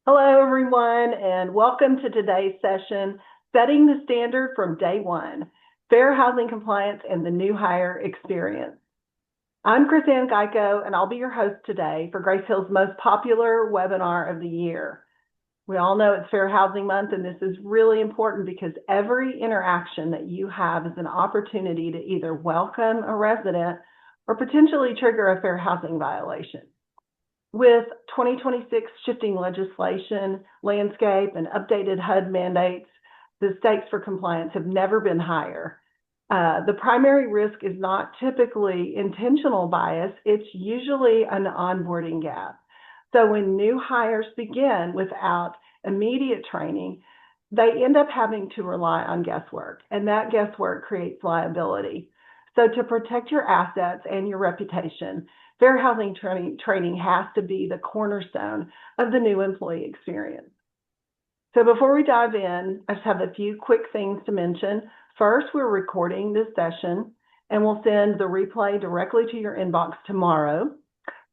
Hello, everyone, and welcome to today's session, Setting the Standard from Day One, Fair Housing Compliance and the New Hire Experience. I'm Krisann Gaiko, and I'll be your host today for Grace Hill's most popular webinar of the year. We all know it's Fair Housing Month, and this is really important because every interaction that you have is an opportunity to either welcome a resident or potentially trigger a fair housing violation. With 2026 shifting legislation, landscape, and updated HUD mandates, the stakes for compliance have never been higher. The primary risk is not typically intentional bias, it's usually an onboarding gap. So when new hires begin without immediate training, they end up having to rely on guesswork, and that guesswork creates liability. So to protect your assets and your reputation, fair housing training has to be the cornerstone of the new employee experience. So before we dive in, I just have a few quick things to mention. First, we're recording this session and we'll send the replay directly to your inbox tomorrow.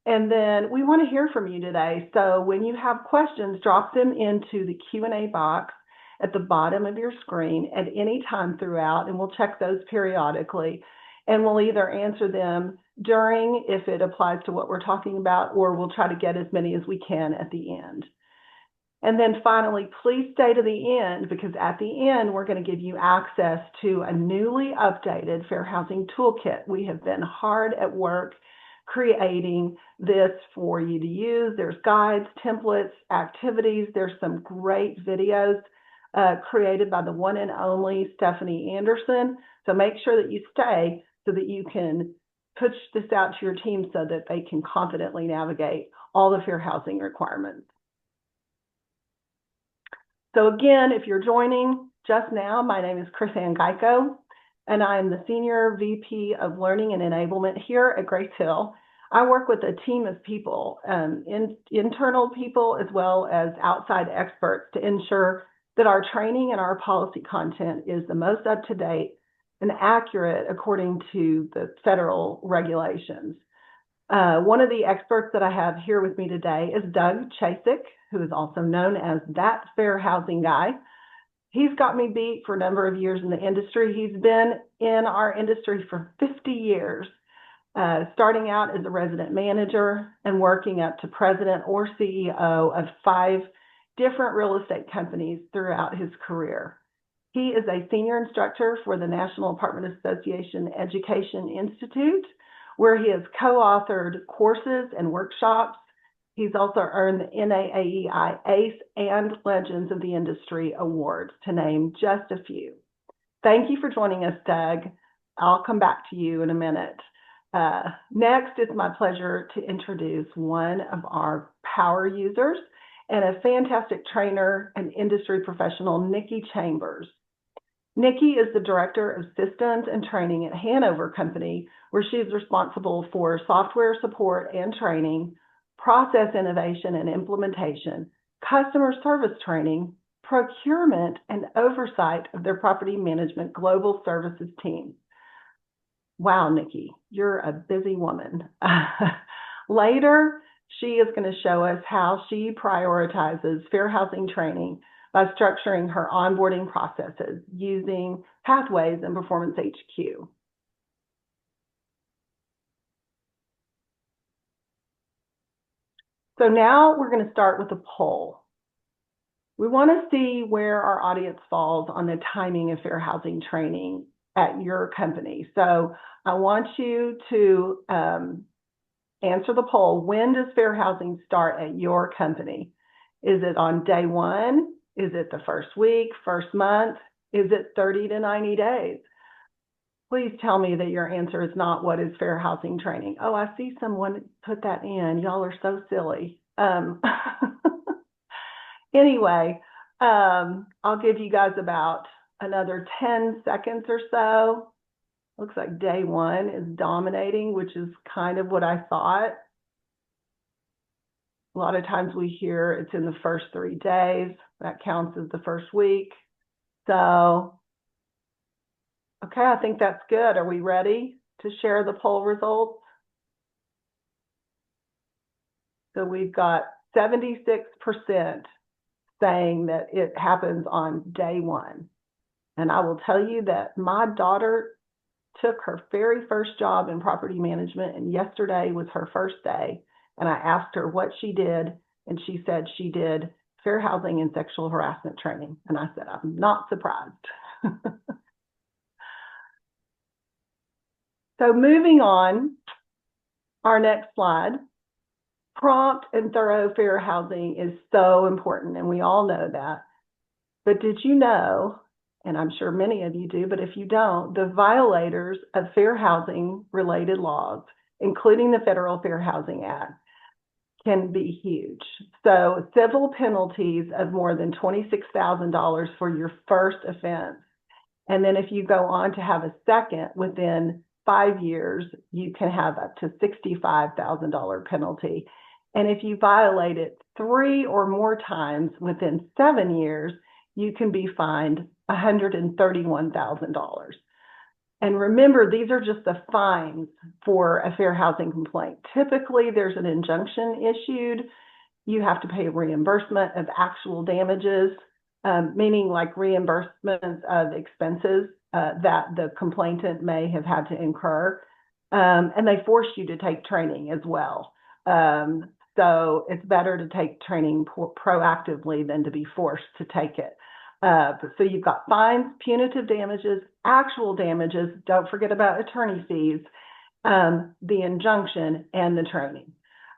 And then we want to hear from you today. So when you have questions, drop them into the Q&A box at the bottom of your screen at any time throughout, and we'll check those periodically. And we'll either answer them during, if it applies to what we're talking about, or we'll try to get as many as we can at the end. And then finally, please stay to the end, because at the end, we're going to give you access to a newly updated Fair Housing Toolkit. We have been hard at work creating this for you to use. There's guides, templates, activities. There's some great videos created by the one and only Stephanie Anderson. So make sure that you stay so that you can push this out to your team so that they can confidently navigate all the fair housing requirements. So again, if you're joining just now, my name is Krisann Gaiko, and I am the Senior VP of Learning and Enablement here at Grace Hill. I work with a team of people, internal people as well as outside experts, to ensure that our training and our policy content is the most up-to-date and accurate according to the federal regulations. One of the experts that I have here with me today is Doug Chasick, who is also known as that fair housing guy. He's got me beat for a number of years in the industry. He's been in our industry for 50 years, starting out as a resident manager and working up to president or CEO of 5 different real estate companies throughout his career. He is a senior instructor for the National Apartment Association Education Institute, where he has co-authored courses and workshops. He's also earned the NAAEI ACE and Legends of the Industry awards, to name just a few. Thank you for joining us, Doug. I'll come back to you in a minute. Next, it's my pleasure to introduce one of our power users and a fantastic trainer and industry professional, Nikki Chambers. Nikki is the Director of Systems and Training at Hanover Company, where she is responsible for software support and training, process innovation and implementation, customer service training, procurement, and oversight of their property management global services team. Wow, Nikki, you're a busy woman. Later, she is going to show us how she prioritizes fair housing training by structuring her onboarding processes using Pathways and Performance HQ. So now we're going to start with a poll. We want to see where our audience falls on the timing of fair housing training at your company. So I want you to answer the poll. When does fair housing start at your company? Is it on day one? Is it the first week, first month? Is it 30 to 90 days? Please tell me that your answer is not what is fair housing training. Oh, I see someone put that in. Y'all are so silly. Anyway, I'll give you guys about another 10 seconds or so. Looks like day one is dominating, which is kind of what I thought. A lot of times we hear it's in the first 3 days. That counts as the first week. So, okay, I think that's good. Are we ready to share the poll results? So we've got 76% saying that it happens on day one. And I will tell you that my daughter took her very first job in property management, and yesterday was her first day. And I asked her what she did, and she said she did fair housing and sexual harassment training. And I said, I'm not surprised. So moving on, our next slide. Prompt and thorough fair housing is so important, and we all know that. But did you know, and I'm sure many of you do, but if you don't, the violators of fair housing related laws, including the Federal Fair Housing Act, can be huge. So civil penalties of more than $26,000 for your first offense. And then if you go on to have a second within 5 years, you can have up to $65,000 penalty. And if you violate it 3 or more times within 7 years, you can be fined $131,000. And remember, these are just the fines for a fair housing complaint. Typically, there's an injunction issued. You have to pay reimbursement of actual damages, meaning like reimbursements of expenses that the complainant may have had to incur. And they force you to take training as well. So it's better to take training proactively than to be forced to take it. So you've got fines, punitive damages, actual damages. Don't forget about attorney fees, the injunction, and the training.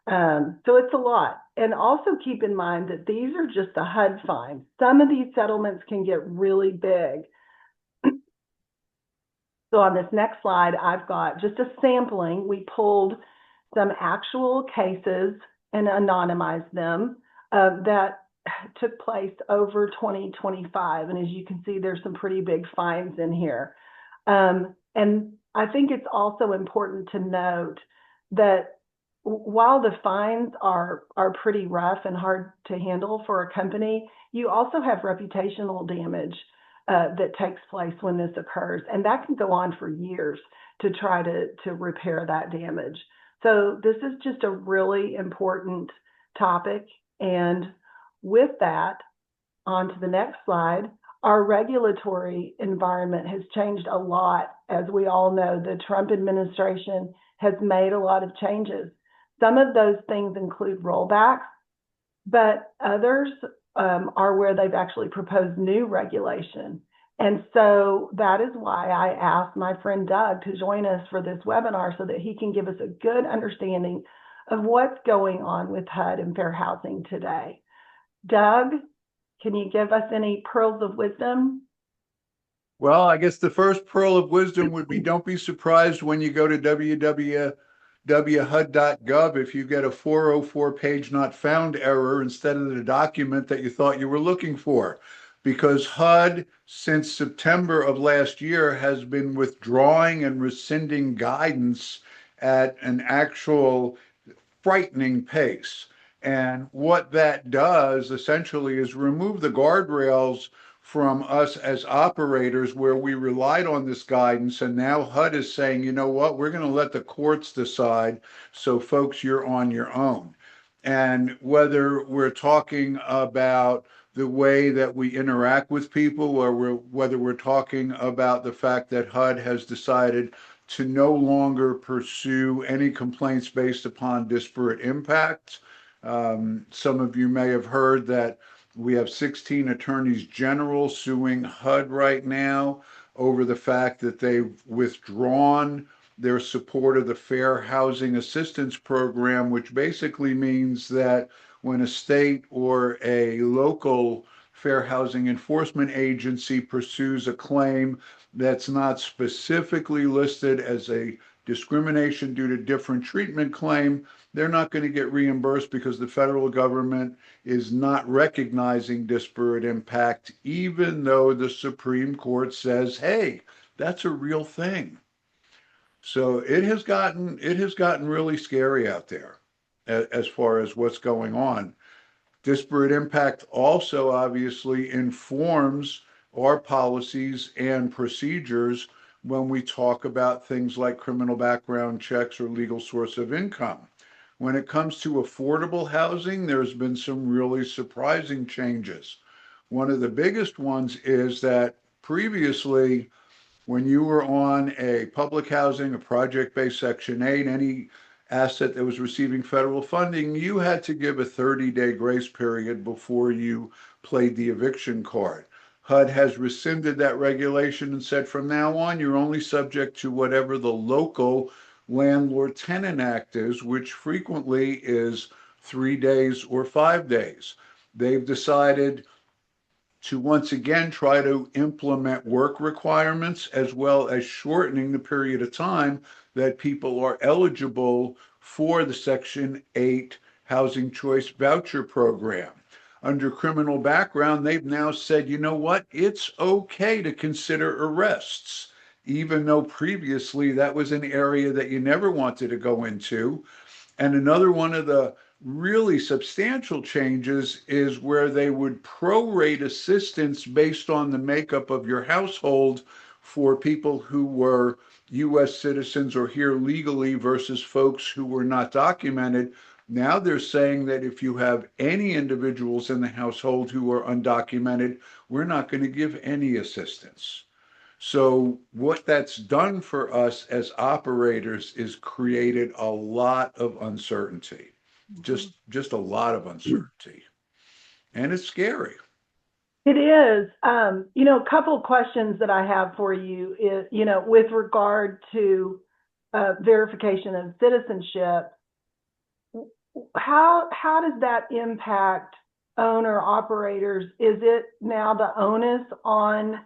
So it's a lot. And also keep in mind that these are just the HUD fines. Some of these settlements can get really big. So on this next slide, I've got just a sampling. We pulled some actual cases and anonymized them that took place over 2025. And as you can see, there's some pretty big fines in here. And I think it's also important to note that while the fines are pretty rough and hard to handle for a company, you also have reputational damage that takes place when this occurs. And that can go on for years to try to repair that damage. So this is just a really important topic. And with that, on to the next slide, our regulatory environment has changed a lot. As we all know, the Trump administration has made a lot of changes. Some of those things include rollbacks, but others are where they've actually proposed new regulation. And so that is why I asked my friend Doug to join us for this webinar so that he can give us a good understanding of what's going on with HUD and fair housing today. Doug, can you give us any pearls of wisdom? Well, I guess the first pearl of wisdom would be don't be surprised when you go to www.hud.gov if you get a 404 page not found error instead of the document that you thought you were looking for. Because HUD, since September of last year, has been withdrawing and rescinding guidance at an actual frightening pace. And what that does essentially is remove the guardrails from us as operators where we relied on this guidance. And now HUD is saying, you know what, we're going to let the courts decide. So folks, you're on your own. And whether we're talking about the way that we interact with people, or whether we're talking about the fact that HUD has decided to no longer pursue any complaints based upon disparate impacts. Some of you may have heard that we have 16 attorneys general suing HUD right now over the fact that they've withdrawn their support of the Fair Housing Assistance Program, which basically means that when a state or a local fair housing enforcement agency pursues a claim that's not specifically listed as a discrimination due to different treatment claim, they're not going to get reimbursed because the federal government is not recognizing disparate impact, even though the Supreme Court says, hey, that's a real thing. So it has gotten really scary out there as far as what's going on. Disparate impact also obviously informs our policies and procedures when we talk about things like criminal background checks or legal source of income. When it comes to affordable housing, there's been some really surprising changes. One of the biggest ones is that previously, when you were on a public housing, a project-based Section 8, any asset that was receiving federal funding, you had to give a 30-day grace period before you played the eviction card. HUD has rescinded that regulation and said from now on, you're only subject to whatever the local Landlord Tenant Act is, which frequently is 3 days or 5 days. They've decided to once again try to implement work requirements as well as shortening the period of time that people are eligible for the Section 8 Housing Choice Voucher Program. Under criminal background, they've now said, you know what, it's okay to consider arrests, even though previously that was an area that you never wanted to go into. And another one of the really substantial changes is where they would prorate assistance based on the makeup of your household for people who were US citizens or here legally versus folks who were not documented. Now they're saying that if you have any individuals in the household who are undocumented, we're not going to give any assistance. So what that's done for us as operators is created a lot of uncertainty, just a lot of uncertainty, and it's scary. It is. A couple of questions that I have for you is, with regard to verification of citizenship, how does that impact owner operators? Is it now the onus on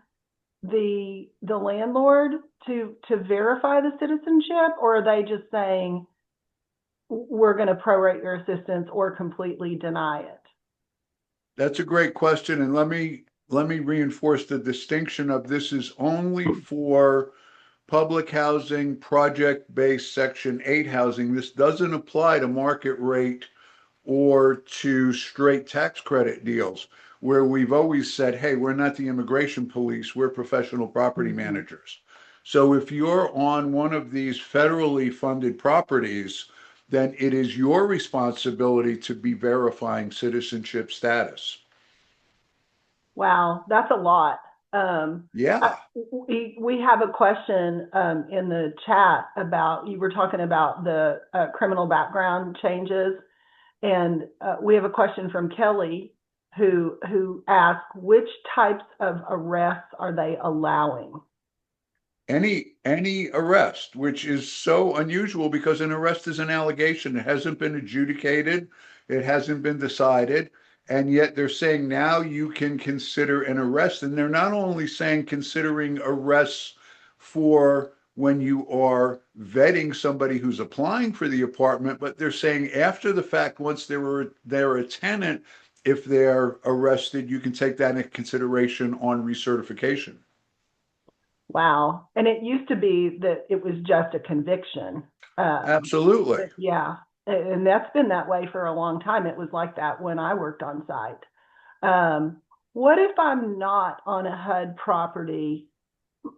the landlord to verify the citizenship, or are they just saying we're going to prorate your assistance or completely deny it? That's a great question, and let me reinforce the distinction of this is only for public housing, project-based Section 8 housing. This doesn't apply to market rate or to straight tax credit deals, where we've always said, hey, we're not the immigration police, we're professional property managers. So if you're on one of these federally funded properties, then it is your responsibility to be verifying citizenship status. Wow, that's a lot. Yeah. We have a question in the chat about, you were talking about the criminal background changes, and we have a question from Kelly who asked, which types of arrests are they allowing? Any arrest, which is so unusual because an arrest is an allegation. It hasn't been adjudicated, it hasn't been decided, and yet they're saying now you can consider an arrest. And they're not only saying considering arrests for when you are vetting somebody who's applying for the apartment, but they're saying after the fact, once they're a tenant, if they're arrested, you can take that into consideration on recertification. Wow. And it used to be that it was just a conviction. Absolutely. Yeah. And that's been that way for a long time. It was like that when I worked on site. What if I'm not on a HUD property?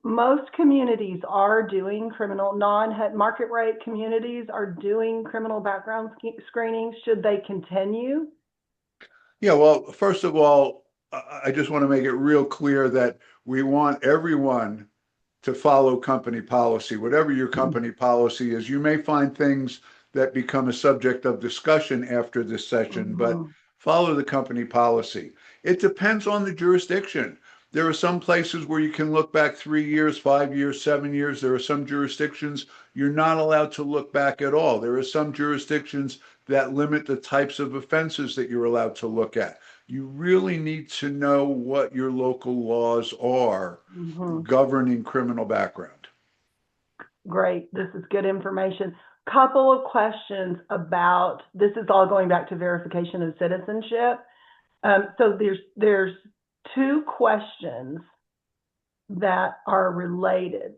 Most communities are doing criminal, non-HUD market rate communities are doing criminal background screenings. Should they continue? Yeah, well, first of all, I just want to make it real clear that we want everyone to follow company policy, whatever your company policy is. You may find things that become a subject of discussion after this session, but follow the company policy. It depends on the jurisdiction. There are some places where you can look back 3 years, 5 years, 7 years. There are some jurisdictions you're not allowed to look back at all. There are some jurisdictions that limit the types of offenses that you're allowed to look at. You really need to know what your local laws are governing criminal background. Great. This is good information. Couple of questions about, this is all going back to verification of citizenship. So there's two questions that are related.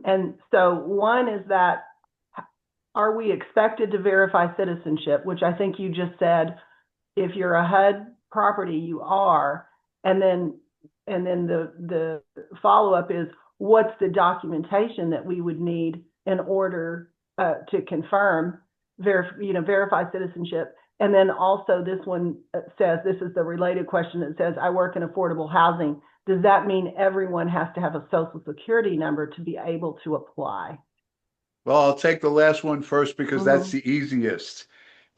And so one is that, are we expected to verify citizenship, which I think you just said, if you're a HUD property, you are. And then the follow-up is, what's the documentation that we would need in order to confirm verify citizenship. And then also this one says, this is the related question that says, I work in affordable housing. Does that mean everyone has to have a social security number to be able to apply? Well, I'll take the last one first because that's the easiest.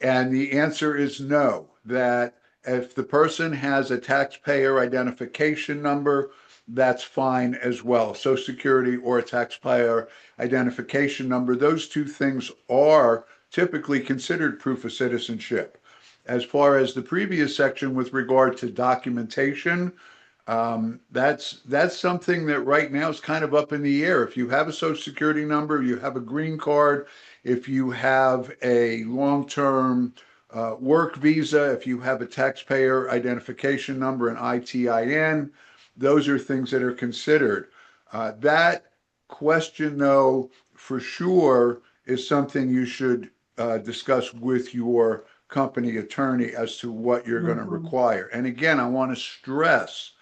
And the answer is no, that if the person has a taxpayer identification number, that's fine as well. Social Security or a taxpayer identification number, those two things are typically considered proof of citizenship. As far as the previous section with regard to documentation, that's something that right now is kind of up in the air. If you have a Social Security number, you have a green card, if you have a long-term work visa, if you have a taxpayer identification number, an ITIN, those are things that are considered. That question, though, for sure, is something you should discuss with your company attorney as to what you're going to require. And again, I want to stress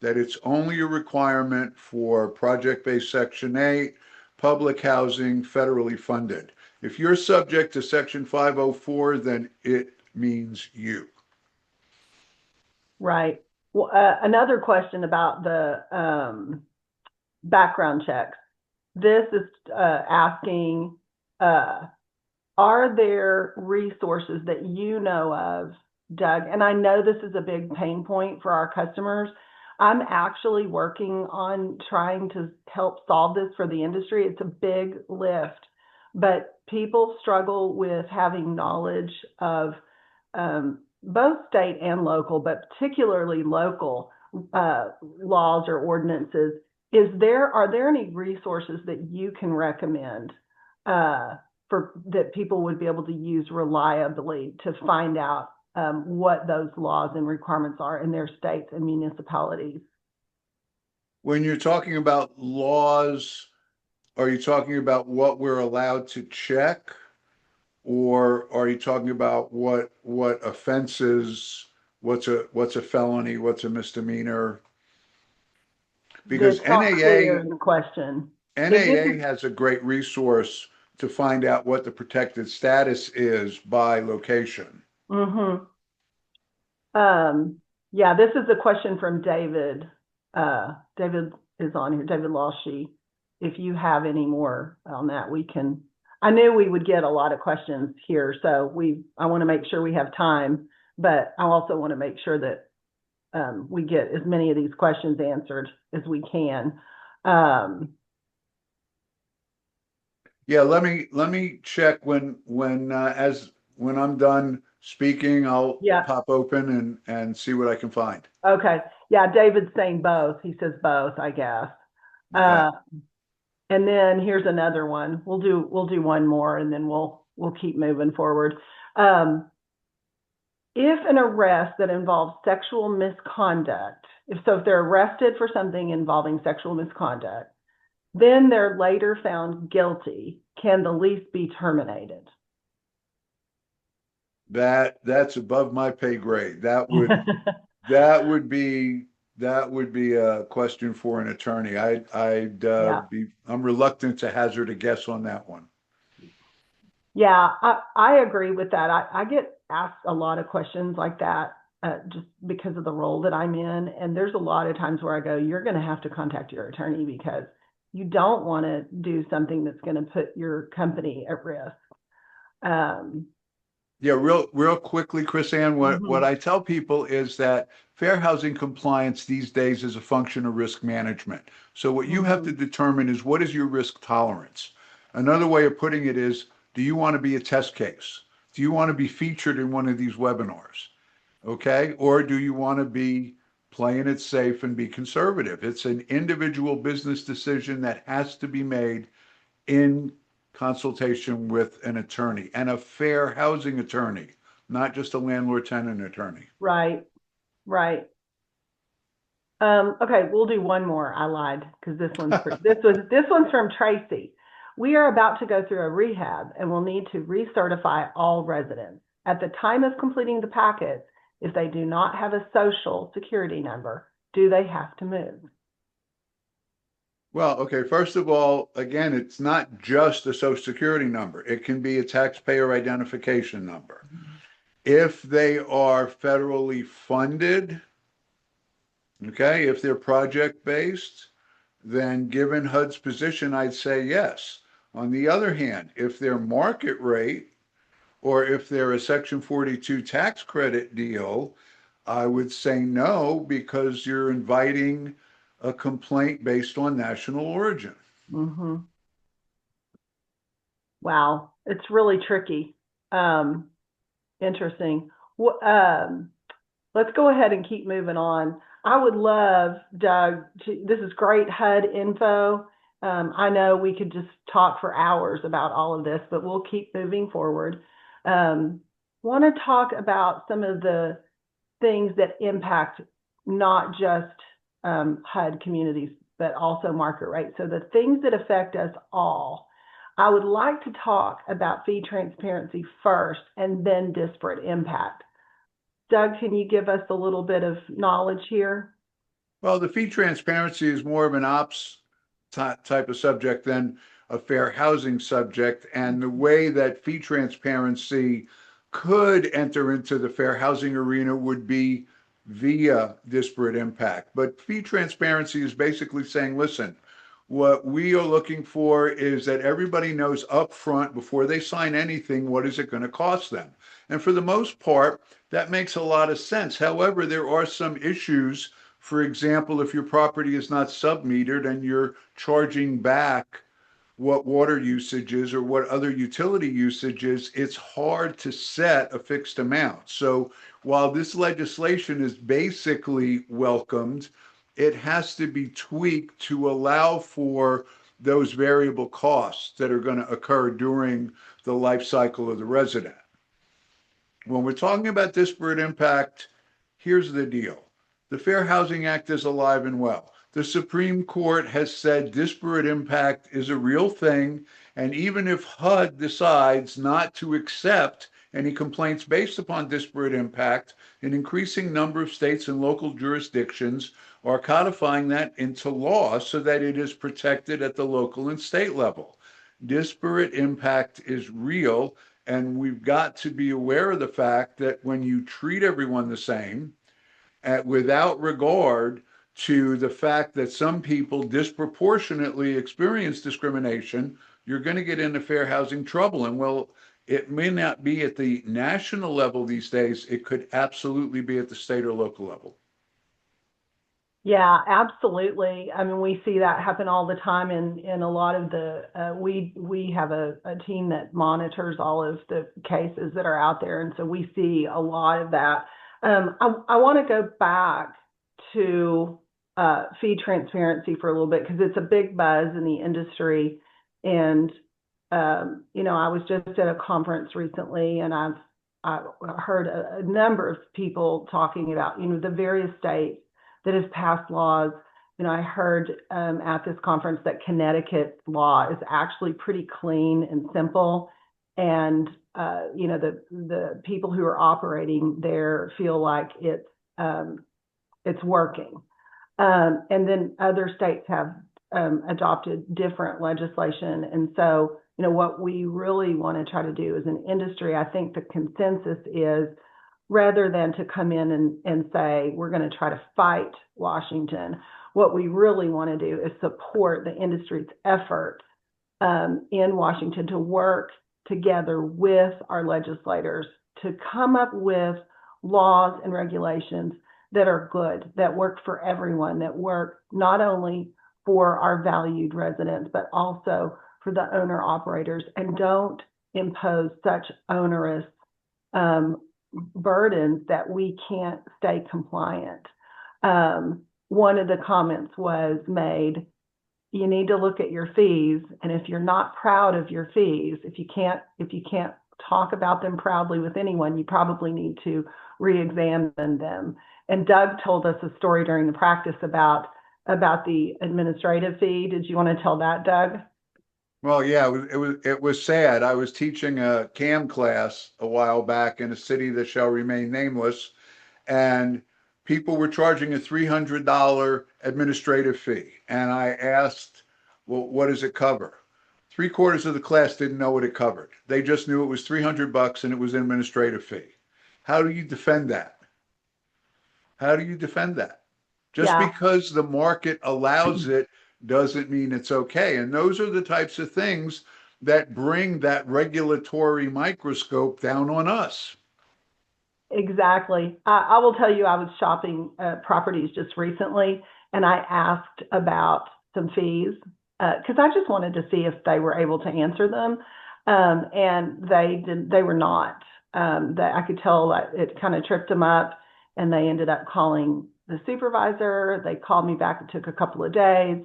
that it's only a requirement for project-based Section 8, public housing, federally funded. If you're subject to Section 504, then it means you. Right. Well, another question about the background checks. This is asking, are there resources that you know of, Doug? And I know this is a big pain point for our customers. I'm actually working on trying to help solve this for the industry. It's a big lift, but people struggle with having knowledge of both state and local, but particularly local laws or ordinances. Are there any resources that you can recommend that people would be able to use reliably to find out what those laws and requirements are in their states and municipalities? When you're talking about laws, are you talking about what we're allowed to check? Or are you talking about what offenses, what's a felony, what's a misdemeanor? Because That's not clear in the question. NAA has a great resource to find out what the protected status is by location. Yeah, this is a question from David. David is on here, David Lawshe. If you have any more on that, we can. I knew we would get a lot of questions here, so I want to make sure we have time, but I also want to make sure that we get as many of these questions answered as we can. Yeah, let me check when I'm done speaking, I'll pop open and see what I can find. Okay. Yeah, David's saying both. He says both, I guess. Okay. And then here's another one. We'll do one more and then we'll keep moving forward. If an arrest that involves sexual misconduct, if they're arrested for something involving sexual misconduct, then they're later found guilty, can the lease be terminated? That's above my pay grade. That would be a question for an attorney. I'm reluctant to hazard a guess on that one. Yeah, I agree with that. I get asked a lot of questions like that just because of the role that I'm in. And there's a lot of times where I go, you're going to have to contact your attorney because you don't want to do something that's going to put your company at risk. Yeah, real quickly, Krisann, what I tell people is that fair housing compliance these days is a function of risk management. So what you have to determine is, what is your risk tolerance? Another way of putting it is, do you want to be a test case? Do you want to be featured in one of these webinars? Okay, or do you want to be playing it safe and be conservative? It's an individual business decision that has to be made in consultation with an attorney, and a fair housing attorney, not just a landlord-tenant attorney. Right. Okay, we'll do one more. I lied because this one's from Tracy. We are about to go through a rehab and will need to recertify all residents. At the time of completing the packets, if they do not have a social security number, do they have to move? Well, okay, first of all, again, it's not just a social security number. It can be a taxpayer identification number. If they are federally funded, okay, if they're project based, then given HUD's position, I'd say yes. On the other hand, if they're market rate or if they're a Section 42 tax credit deal, I would say no because you're inviting a complaint based on national origin. Mm-hmm. Wow, it's really tricky. Um, Interesting. Let's go ahead and keep moving on. I would love, Doug, this is great HUD info. I know we could just talk for hours about all of this, but we'll keep moving forward. Want to talk about some of the things that impact not just HUD communities, but also market rate. So the things that affect us all. I would like to talk about fee transparency first and then disparate impact. Doug, can you give us a little bit of knowledge here? Well, the fee transparency is more of an ops type of subject than a fair housing subject. And the way that fee transparency could enter into the fair housing arena would be via disparate impact. But fee transparency is basically saying, listen, what we are looking for is that everybody knows upfront before they sign anything, what is it going to cost them? And for the most part, that makes a lot of sense. However, there are some issues. For example, if your property is not sub-metered and you're charging back what water usage is or what other utility usage is, it's hard to set a fixed amount. So while this legislation is basically welcomed, it has to be tweaked to allow for those variable costs that are going to occur during the life cycle of the resident. When we're talking about disparate impact, here's the deal. The Fair Housing Act is alive and well. The Supreme Court has said disparate impact is a real thing, and even if HUD decides not to accept any complaints based upon disparate impact, an increasing number of states and local jurisdictions are codifying that into law so that it is protected at the local and state level. Disparate impact is real, and we've got to be aware of the fact that when you treat everyone the same, without regard to the fact that some people disproportionately experience discrimination, you're going to get into fair housing trouble. And well, it may not be at the national level these days, it could absolutely be at the state or local level. Yeah, absolutely. I mean, we see that happen all the time in a lot of the we have a team that monitors all of the cases that are out there, and so we see a lot of that. I want to go back to fee transparency for a little bit because it's a big buzz in the industry, and I was just at a conference recently, and I heard a number of people talking about the various states that has passed laws. I heard at this conference that Connecticut's law is actually pretty clean and simple, and the people who are operating there feel like it's working. And then other states have adopted different legislation, and so what we really want to try to do as an industry, I think the consensus is, rather than to come in and say, we're going to try to fight Washington, what we really want to do is support the industry's effort in Washington to work together with our legislators to come up with laws and regulations that are good, that work for everyone, that work not only for our valued residents, but also for the owner operators, and don't impose such onerous burdens that we can't stay compliant. One of the comments was made, you need to look at your fees, and if you're not proud of your fees, if you can't talk about them proudly with anyone, you probably need to re-examine them. And Doug told us a story during the practice about the administrative fee. Did you want to tell that, Doug? Well, yeah, it was sad. I was teaching a CAM class a while back in a city that shall remain nameless, and people were charging a $300 administrative fee. And I asked Well, what does it cover? Three-quarters of the class didn't know what it covered. They just knew it was $300 and it was an administrative fee. How do you defend that? How do you defend that? Just Yeah, because the market allows it doesn't mean it's okay. And those are the types of things that bring that regulatory microscope down on us. exactly. I will tell you, I was shopping properties just recently, and I asked about some fees because I just wanted to see if they were able to answer them, and they did. They were not. That I could tell that it kind of tripped them up, and they ended up calling the supervisor. They called me back. It took a couple of days,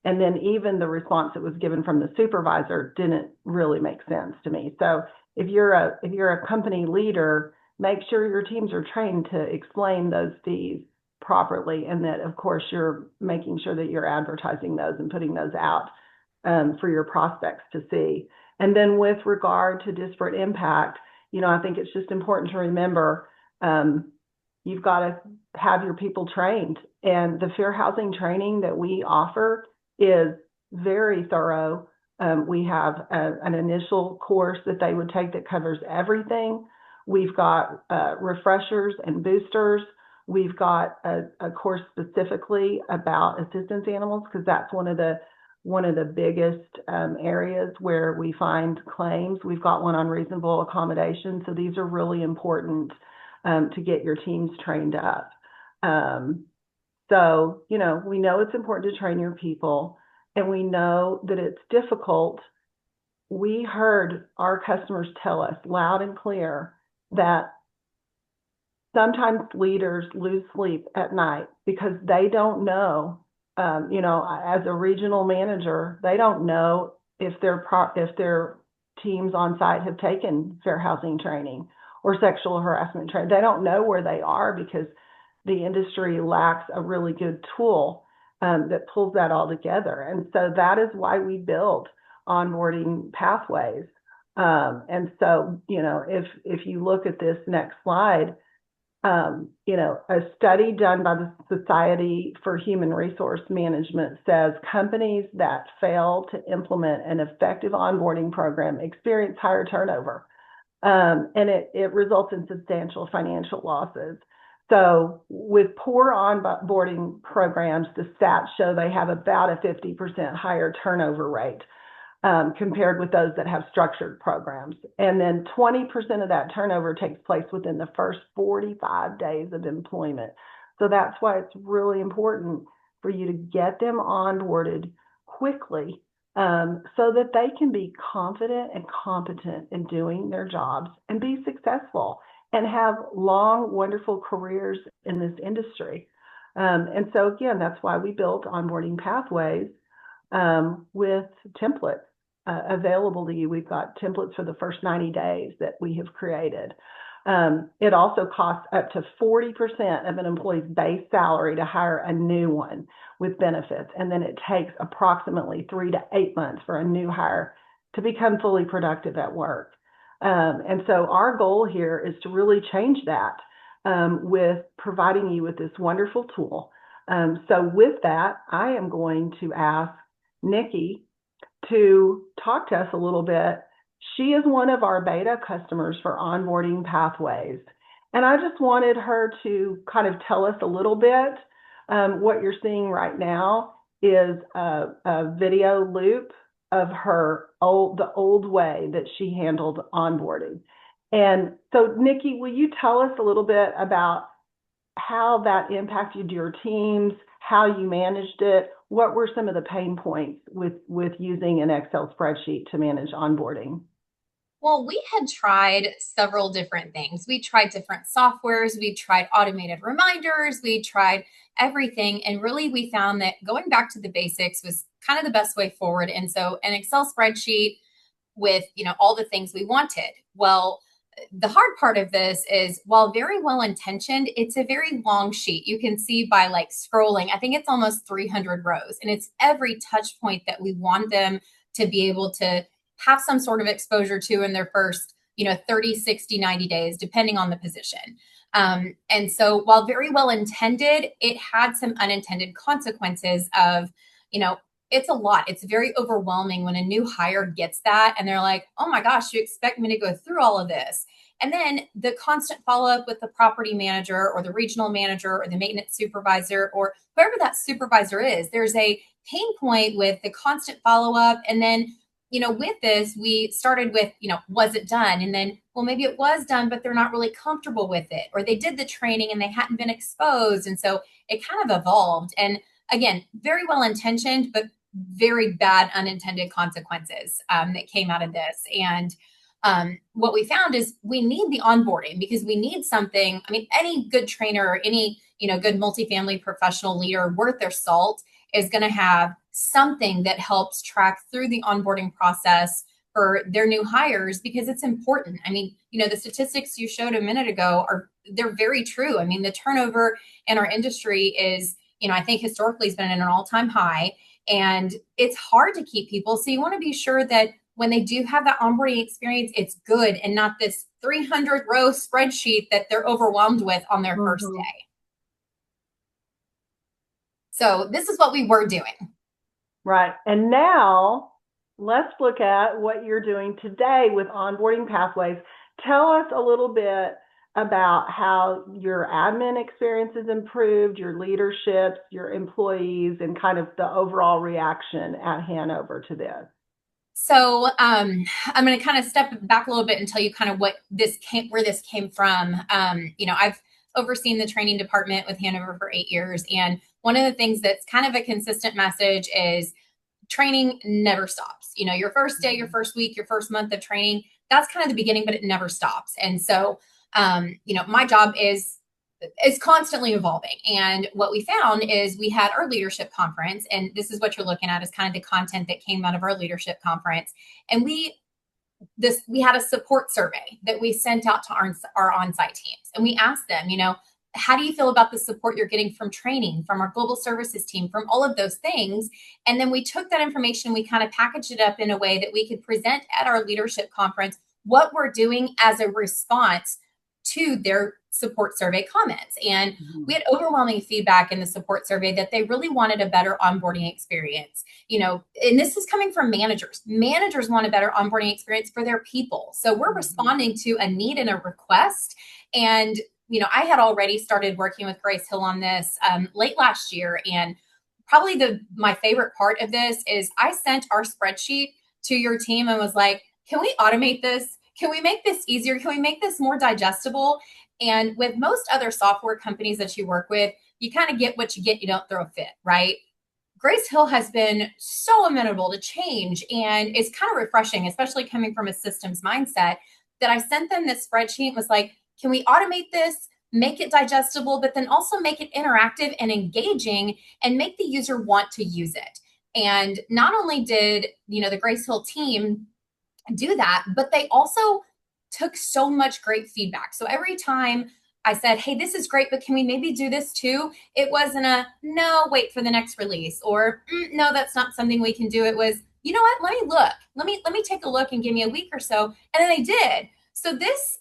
and then even the response that was given from the supervisor didn't really make sense to me. So if you're a company leader, make sure your teams are trained to explain those fees properly, and that of course you're making sure that you're advertising those and putting those out for your prospects to see. And then with regard to disparate impact, I think it's just important to remember you've got to have your people trained, and the fair housing training that we offer is very thorough. We have an initial course that they would take that covers everything. We've got refreshers and boosters. We've got a course specifically about assistance animals because that's one of the biggest areas where we find claims. We've got one on reasonable accommodation. So these are really important to get your teams trained up. So, we know it's important to train your people, and we know that it's difficult. We heard our customers tell us loud and clear that sometimes leaders lose sleep at night because they don't know, as a regional manager, they don't know if their teams on site have taken fair housing training or sexual harassment training. They don't know where they are because the industry lacks a really good tool that pulls that all together. And so that is why we build onboarding pathways. And so, if you look at this next slide, a study done by the Society for Human Resource Management says companies that fail to implement an effective onboarding program experience higher turnover, and it results in substantial financial losses. So with poor onboarding programs, the stats show they have about a 50% higher turnover rate compared with those that have structured programs. And then 20% of that turnover takes place within the first 45 days of employment. So that's why it's really important for you to get them onboarded quickly so that they can be confident and competent in doing their jobs and be successful and have long, wonderful careers in this industry. And so again, that's why we built onboarding pathways with templates available to you. We've got templates for the first 90 days that we have created. It also costs up to 40% of an employee's base salary to hire a new one with benefits. And then it takes approximately 3 to 8 months for a new hire to become fully productive at work. And so our goal here is to really change that with providing you with this wonderful tool. So with that, I am going to ask Nikki to talk to us a little bit. She is one of our beta customers for onboarding pathways. And I just wanted her to kind of tell us a little bit. What you're seeing right now is a video loop of the old way that she handled onboarding. And so, Nikki, will you tell us a little bit about how that impacted your teams, how you managed it? What were some of the pain points with using an Excel spreadsheet to manage onboarding? Well, we had tried several different things. We tried different softwares. We tried automated reminders. We tried everything. And really, we found that going back to the basics was kind of the best way forward. And so an Excel spreadsheet with, all the things we wanted. Well, the hard part of this is while very well intentioned, it's a very long sheet. You can see by scrolling, I think it's almost 300 rows, and it's every touch point that we want them to be able to have some sort of exposure to in their first, 30, 60, 90 days, depending on the position. And so while very well intended, it had some unintended consequences of, it's a lot. It's very overwhelming when a new hire gets that and they're like, oh my gosh, you expect me to go through all of this. And then the constant follow up with the property manager or the regional manager or the maintenance supervisor or whoever that supervisor is. There's a pain point with the constant follow up. And then, with this, we started with, was it done? And then, well, maybe it was done, but they're not really comfortable with it. Or they did the training and they hadn't been exposed. And so it kind of evolved. And again, very well intentioned, but very bad unintended consequences that came out of this. And what we found is we need the onboarding because we need something. I mean, any good trainer or any, good multifamily professional leader worth their salt is going to have something that helps track through the onboarding process for their new hires because it's important. I mean, the statistics you showed a minute ago they're very true. I mean, the turnover in our industry is, I think historically has been at an all-time high and it's hard to keep people. So you want to be sure that when they do have that onboarding experience, it's good and not this 300 row spreadsheet that they're overwhelmed with on their first day. So this is what we were doing. Right. And now let's look at what you're doing today with onboarding pathways. Tell us a little bit about how your admin experience has improved, your leadership, your employees, and kind of the overall reaction at Hanover to this. So I'm going to kind of step back a little bit and tell you kind of where this came from. I've overseen the training department with Hanover for 8 years. And one of the things that's kind of a consistent message is training never stops. Your first day, your first week, your first month of training, that's kind of the beginning, but it never stops. And so, my job is constantly evolving. And what we found is we had our leadership conference, and this is what you're looking at is kind of the content that came out of our leadership conference. And we had a support survey that we sent out to our on-site teams. And we asked them, how do you feel about the support you're getting from training, from our global services team, from all of those things? And then we took that information, we kind of packaged it up in a way that we could present at our leadership conference what we're doing as a response to their support survey comments. And we had overwhelming feedback in the support survey that they really wanted a better onboarding experience. And this is coming from managers. Managers want a better onboarding experience for their people. So we're responding to a need and a request. And, I had already started working with Grace Hill on this late last year. And probably my favorite part of this is I sent our spreadsheet to your team and was like, can we automate this? Can we make this easier? Can we make this more digestible? And with most other software companies that you work with, you kind of get what you get. You don't throw a fit, right? Grace Hill has been so amenable to change, and it's kind of refreshing, especially coming from a systems mindset, that I sent them this spreadsheet and was like, can we automate this, make it digestible, but then also make it interactive and engaging and make the user want to use it? And not only did, the Grace Hill team do that, but they also took so much great feedback. So every time I said, hey, this is great, but can we maybe do this too? It wasn't a, no, wait for the next release, or no, that's not something we can do. It was, you know what, let me look. Let me take a look and give me a week or so. And then they did. So this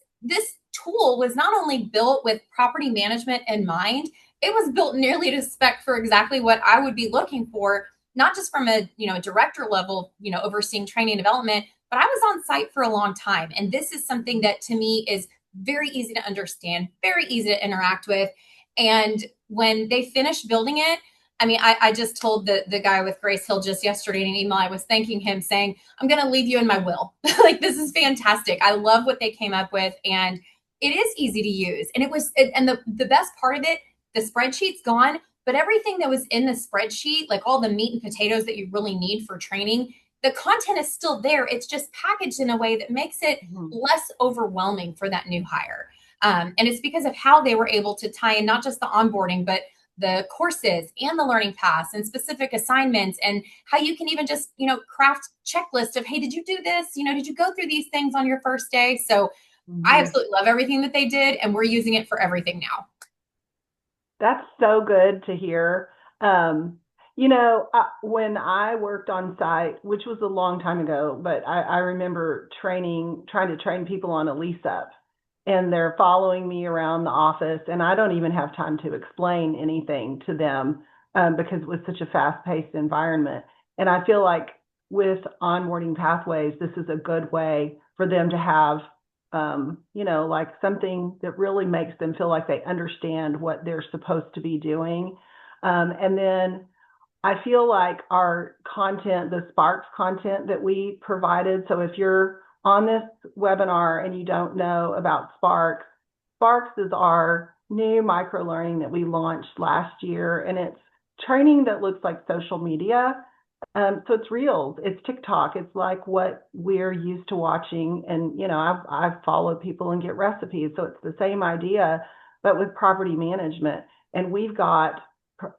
tool was not only built with property management in mind, it was built nearly to spec for exactly what I would be looking for, not just from a director level, overseeing training and development, but I was on site for a long time. And this is something that to me is very easy to understand, very easy to interact with. And when they finished building it, I mean, I just told the guy with Grace Hill just yesterday in an email, I was thanking him saying, I'm going to leave you in my will. Like, this is fantastic. I love what they came up with. And it is easy to use. And the best part of it, the spreadsheet's gone, but everything that was in the spreadsheet, like all the meat and potatoes that you really need for training, the content is still there. It's just packaged in a way that makes it less overwhelming for that new hire. And it's because of how they were able to tie in not just the onboarding, but the courses and the learning paths and specific assignments, and how you can even just, craft checklists of, hey, did you do this? Did you go through these things on your first day? So I absolutely love everything that they did, and we're using it for everything now. That's so good to hear. When I worked on site, which was a long time ago, but I remember trying to train people on a lease up, and they're following me around the office, and I don't even have time to explain anything to them because it was such a fast-paced environment. And I feel like with onboarding pathways, this is a good way for them to have, like something that really makes them feel like they understand what they're supposed to be doing. And then I feel like our content, the Sparks content that we provided. So if you're on this webinar and you don't know about Sparks, Sparks is our new micro learning that we launched last year, and it's training that looks like social media. So it's Reels, it's TikTok, it's like what we're used to watching. And, I've followed people and get recipes. So it's the same idea, but with property management. And we've got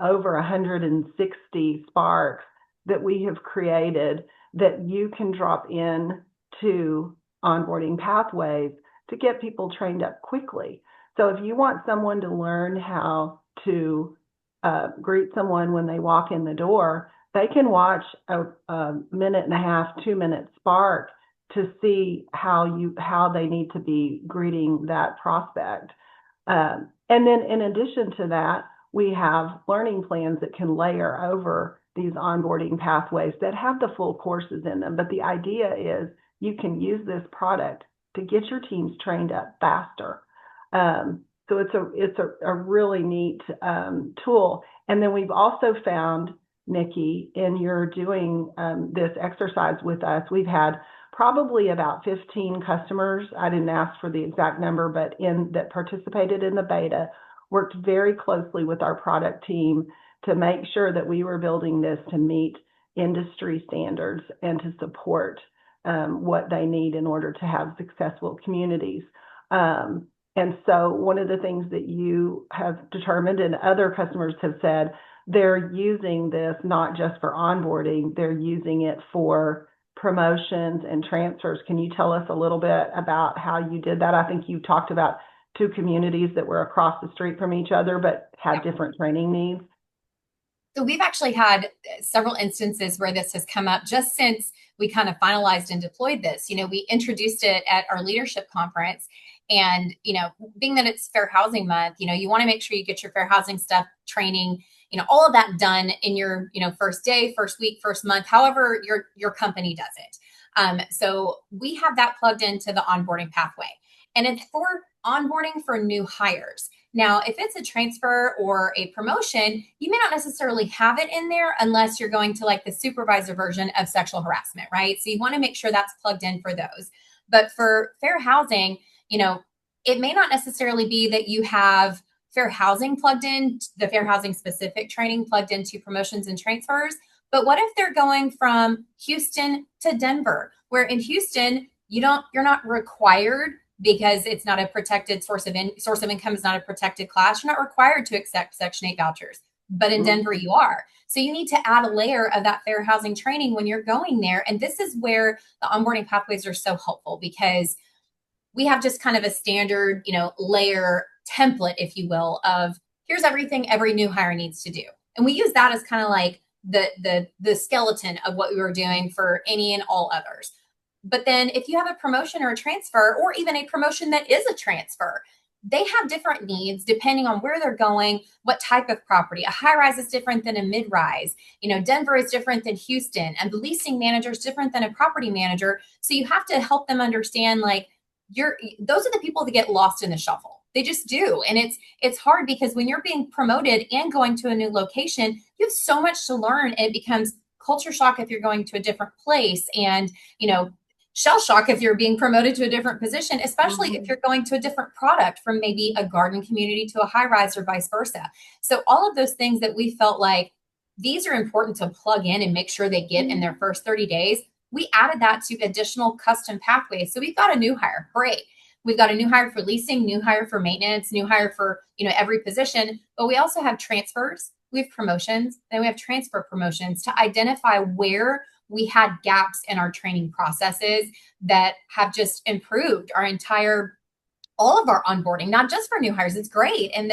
over 160 Sparks that we have created that you can drop in to onboarding pathways to get people trained up quickly. So if you want someone to learn how to greet someone when they walk in the door, they can watch a minute and a half, 2 minute Spark to see how they need to be greeting that prospect. And then in addition to that, we have learning plans that can layer over these onboarding pathways that have the full courses in them. But the idea is you can use this product to get your teams trained up faster. So it's a really neat tool. And then we've also found, Nikki, in your doing this exercise with us, we've had probably about 15 customers. I didn't ask for the exact number, but that participated in the beta, worked very closely with our product team to make sure that we were building this to meet industry standards and to support what they need in order to have successful communities. And so one of the things that you have determined and other customers have said, they're using this not just for onboarding, they're using it for promotions and transfers. Can you tell us a little bit about how you did that? I think you talked about 2 communities that were across the street from each other, but had different training needs. So we've actually had several instances where this has come up just since we kind of finalized and deployed this. We introduced it at our leadership conference. And, being that it's Fair Housing Month, you want to make sure you get your fair housing stuff, training, all of that done in your, first day, first week, first month, however your company does it. So we have that plugged into the onboarding pathway. And it's for onboarding for new hires. Now, if it's a transfer or a promotion, you may not necessarily have it in there unless you're going to like the supervisor version of sexual harassment, right? So you want to make sure that's plugged in for those. But for fair housing, it may not necessarily be that you have fair housing plugged in, the fair housing specific training plugged into promotions and transfers. But what if they're going from Houston to Denver, where in Houston, you're not required, because it's not a protected source of income, is not a protected class. You're not required to accept Section 8 vouchers, but in Denver you are. So you need to add a layer of that fair housing training when you're going there. And this is where the onboarding pathways are so helpful, because we have just kind of a standard, layer template, if you will, of here's everything every new hire needs to do. And we use that as kind of like the skeleton of what we were doing for any and all others. But then if you have a promotion or a transfer, or even a promotion that is a transfer, they have different needs depending on where they're going, what type of property. A high rise is different than a mid rise. Denver is different than Houston, and the leasing manager is different than a property manager. So you have to help them understand, like, those are the people that get lost in the shuffle. They just do. And it's hard, because when you're being promoted and going to a new location, you have so much to learn. And it becomes culture shock if you're going to a different place, and, shell shock if you're being promoted to a different position, especially if you're going to a different product from maybe a garden community to a high rise or vice versa. So all of those things that we felt like these are important to plug in and make sure they get in their first 30 days. We added that to additional custom pathways. So we've got a new hire. Great. We've got a new hire for leasing, new hire for maintenance, new hire for, every position, but we also have transfers. We have promotions, then we have transfer promotions to identify where we had gaps in our training processes that have just improved all of our onboarding, not just for new hires. It's great. And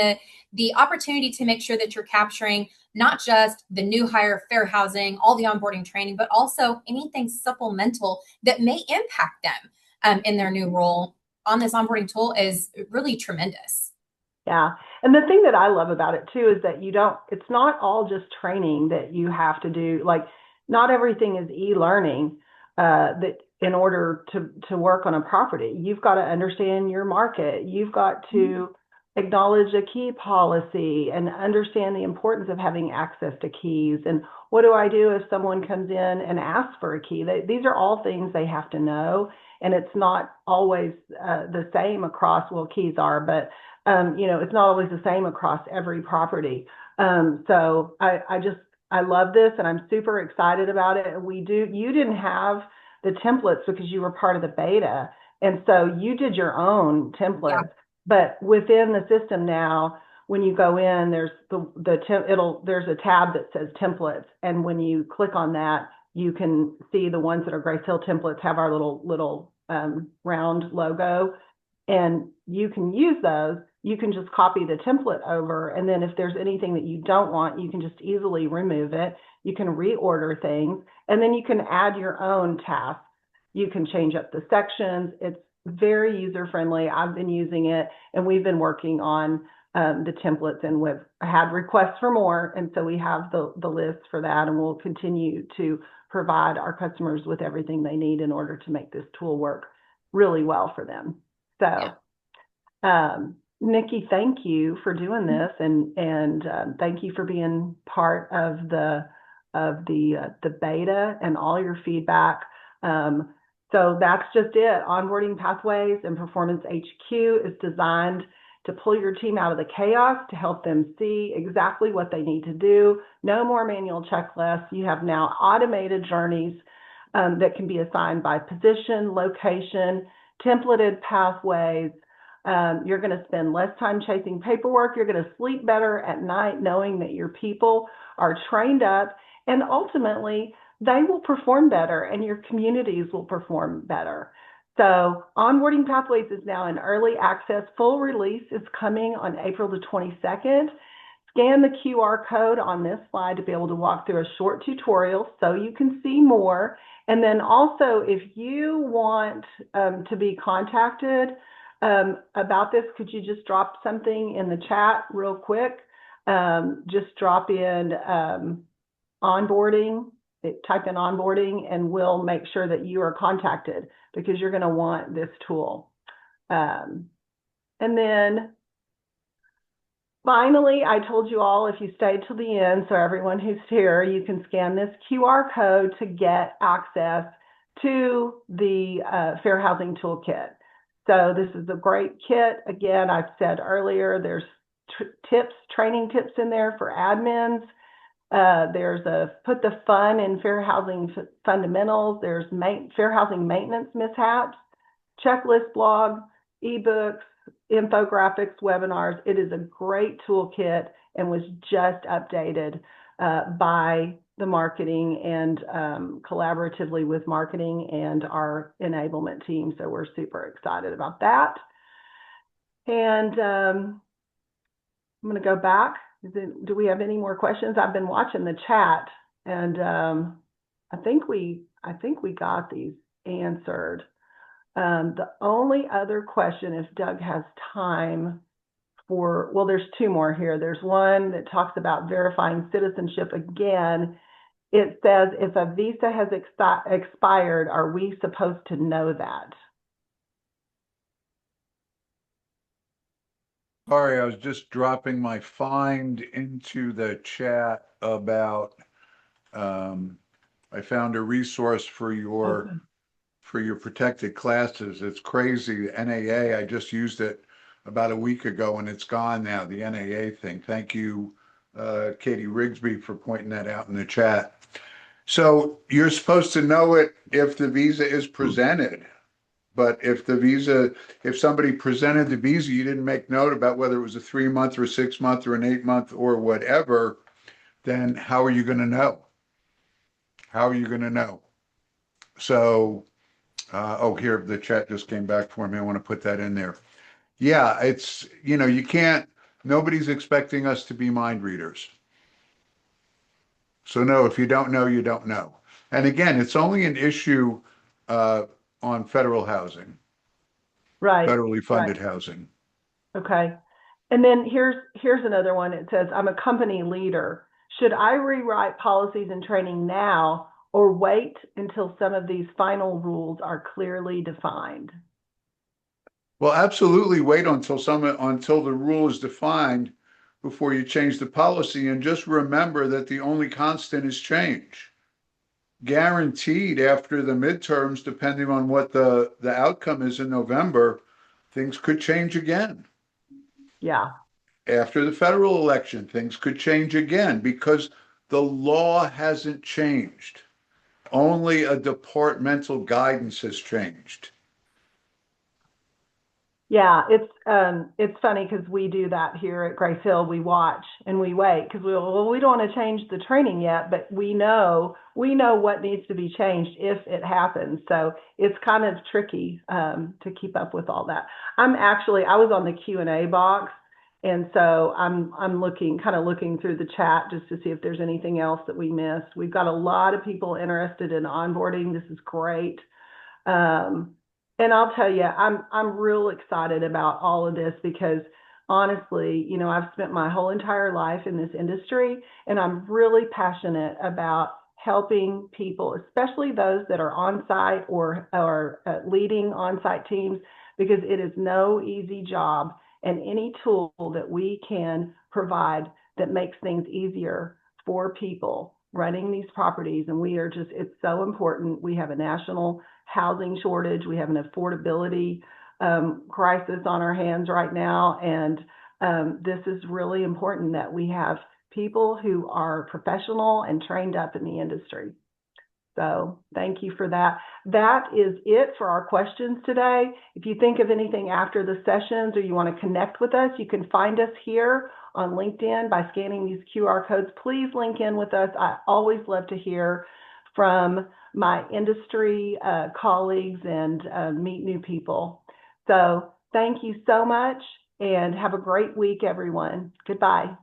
the opportunity to make sure that you're capturing not just the new hire, fair housing, all the onboarding training, but also anything supplemental that may impact them in their new role on this onboarding tool is really tremendous. Yeah. And the thing that I love about it too is that it's not all just training that you have to do. Like, not everything is e-learning that in order to work on a property. You've got to understand your market. You've got to acknowledge a key policy and understand the importance of having access to keys. And what do I do if someone comes in and asks for a key? These are all things they have to know. And it's not always the same across, well, keys are, but it's not always the same across every property. So I love this, and I'm super excited about it. And you didn't have the templates because you were part of the beta. And so you did your own templates. Yeah. But within the system now, when you go in, there's there's a tab that says templates. And when you click on that, you can see the ones that are Grace Hill templates have our little round logo, and you can use those. You can just copy the template over, and then if there's anything that you don't want, you can just easily remove it. You can reorder things, and then you can add your own tasks. You can change up the sections. It's very user-friendly. I've been using it, and we've been working on the templates, and we've had requests for more, and so we have the list for that, and we'll continue to provide our customers with everything they need in order to make this tool work really well for them. So, Nikki, thank you for doing this, and thank you for being part of the beta and all your feedback. So that's just it. Onboarding Pathways and Performance HQ is designed to pull your team out of the chaos, to help them see exactly what they need to do. No more manual checklists. You have now automated journeys that can be assigned by position, location, templated pathways. You're going to spend less time chasing paperwork. You're going to sleep better at night knowing that your people are trained up, and ultimately they will perform better and your communities will perform better. So Onboarding Pathways is now in early access. Full release is coming on April the 22nd. Scan the QR code on this slide to be able to walk through a short tutorial so you can see more. And then also, if you want to be contacted about this, could you just drop something in the chat real quick? Just drop in onboarding, type in onboarding, and we'll make sure that you are contacted because you're going to want this tool. And then finally, I told you all, if you stayed till the end, so everyone who's here, you can scan this QR code to get access to the Fair Housing Toolkit. So this is a great kit. Again, I've said earlier, there's training tips in there for admins. There's put the fun in fair housing fundamentals. There's fair housing maintenance mishaps, checklist blog, ebooks, infographics, webinars. It is a great toolkit and was just updated by the marketing and collaboratively with marketing and our enablement team. So we're super excited about that. And I'm going to go back. Do we have any more questions? I've been watching the chat, and I think we got these answered. The only other question, if Doug has time for, well, there's two more here. There's one that talks about verifying citizenship again. It says, if a visa has expired, are we supposed to know that? Sorry, I was just dropping my find into the chat about, I found a resource for your protected classes. It's crazy. The NAA, I just used it about a week ago and it's gone now, the NAA thing. Thank you, Katie Rigsby, for pointing that out in the chat. So you're supposed to know it if the visa is presented. But if somebody presented the visa, you didn't make note about whether it was a 3-month or 6-month or an 8-month or whatever, then how are you going to know? How are you going to know? So, oh, here, the chat just came back for me. I want to put that in there. Yeah, it's, you can't, nobody's expecting us to be mind readers. So no, if you don't know, you don't know. And again, it's only an issue on federal housing, right? Federally funded housing. Okay. And then here's another one. It says, I'm a company leader. Should I rewrite policies and training now, or wait until some of these final rules are clearly defined? Well, absolutely wait until the rule is defined before you change the policy. And just remember that the only constant is change. Guaranteed after the midterms, depending on what the outcome is in November, things could change again. Yeah. After the federal election, things could change again because the law hasn't changed. Only a departmental guidance has changed. Yeah, it's funny because we do that here at Grace Hill. We watch and we wait because we don't want to change the training yet, but we know what needs to be changed if it happens. So it's kind of tricky to keep up with all that. I was on the Q&A box, and so I'm looking through the chat just to see if there's anything else that we missed. We've got a lot of people interested in onboarding. This is great. And I'll tell you, I'm real excited about all of this because honestly, I've spent my whole entire life in this industry, and I'm really passionate about helping people, especially those that are on site or leading on site teams, because it is no easy job, and any tool that we can provide that makes things easier for people running these properties. And it's so important. We have a national housing shortage. We have an affordability crisis on our hands right now. And this is really important that we have people who are professional and trained up in the industry. So thank you for that. That is it for our questions today. If you think of anything after the sessions or you want to connect with us, you can find us here on LinkedIn by scanning these QR codes. Please link in with us. I always love to hear from my industry colleagues and meet new people. So thank you so much and have a great week, everyone. Goodbye.